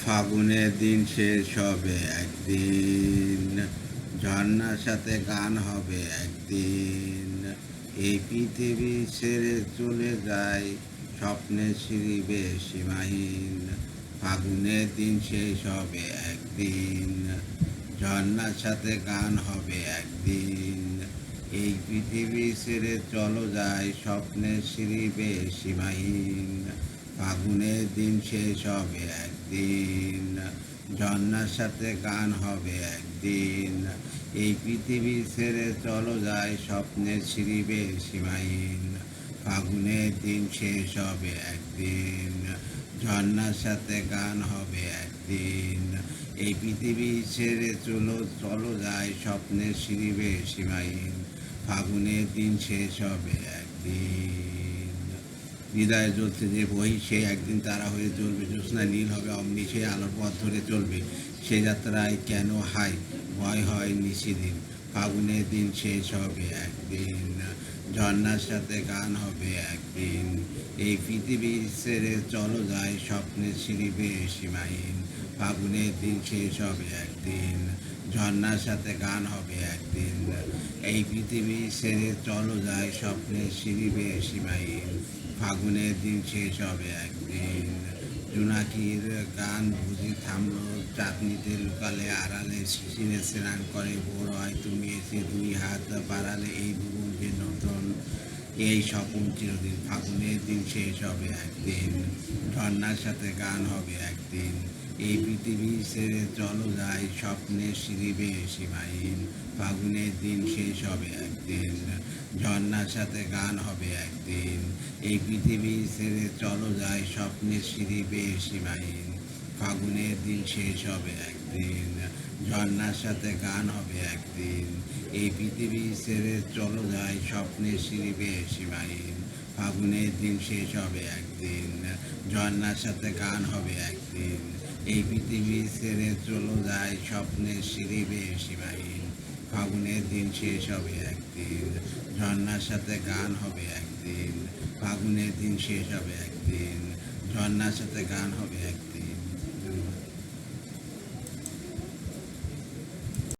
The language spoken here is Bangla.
ফাগুনের দিন শেষ হবে একদিন, ঝর্ণার সাথে গান হবে একদিন। এই পৃথিবী ছেড়ে চলে যায় স্বপ্নের সিঁড়িবে সীমাহীন। ফাগুনের দিন শেষ হবে একদিন, ঝর্ণার সাথে গান হবে একদিন। এই পৃথিবী ছেড়ে চলো যায় স্বপ্নের সিঁড়িবে সীমাহীন। ফাগুনের দিন শেষ হবে একদিন, ঝর্ণার সাথে গান হবে একদিন। এই পৃথিবী ছেড়ে চলো যায় স্বপ্নের ছিড়িবে সীমাহীন। ফাগুনের দিন শেষ হবে একদিন, ঝর্ণার সাথে গান হবে একদিন। এই পৃথিবী ছেড়ে চলো যায় স্বপ্নের ছিড়িবে সীমাহীন। ফাগুনের দিন শেষ হবে একদিন। হৃদয়ে জ্বলছে যে বহি সে একদিন তারা হয়ে জ্বলবে, জ্যোৎস্না নীল হবে অমনি সে আলোর পথ ধরে চলবে। সে যাত্রায় কেন হাই ভয় হয় নিশিদিন। ফাগুনের দিন শেষ হবে একদিন, ঝর্ণার সাথে গান হবে একদিন। এই পৃথিবী ছেড়ে চলো যায় স্বপ্নের সিঁড়িবে সীমাহীন। ফাগুনের দিন শেষ হবে একদিন, ঝর্ণার সাথে গান হবে একদিন। এই পৃথিবী ছেড়ে চলো যায় স্বপ্নের সিঁড়িবে সীমাহীন। ফাগুনের দিন শেষ হবে একদিন। জোনাকির গান বুঝি থামলো চাঁদনিতে লুকালে আড়ালে, শিশিরে স্নান করে ভোর হয় তুমি এসে দুই হাত বাড়ালে। এই ভুবন যে নতুন, এই স্বপন চিরদিন। ফাগুনের দিন শেষ হবে একদিন, ঝর্ণার সাথে গান হবে একদিন। এই পৃথিবী ছেড়ে চলো যায় স্বপ্নের সিঁড়িবে সীমাহীন। ফাগুনের দিন শেষ হবে একদিন, ঝর্ণার সাথে গান হবে একদিন। এই পৃথিবী ছেড়ে চলো যায় স্বপ্নের সিঁড়িবে সীমাহীন। ফাগুনের দিন শেষ হবে একদিন, ঝর্ণার সাথে গান হবে একদিন। এই পৃথিবী ছেড়ে চলো যায় স্বপ্নের সিঁড়িবে সীমাহীন। ফাগুনের দিন শেষ হবে একদিন, ঝর্ণার সাথে গান হবে একদিন। এই পৃথিবী ছেড়ে চলো যায় স্বপ্নের সিঁড়িবে সীমাহীন। ফাগুনের দিন শেষ হবে একদিন, ঝর্ণার সাথে গান হবে একদিন। ফাগুনের দিন শেষ হবে একদিন, ঝর্ণার সাথে গান হবে একদিন। ধন্যবাদ।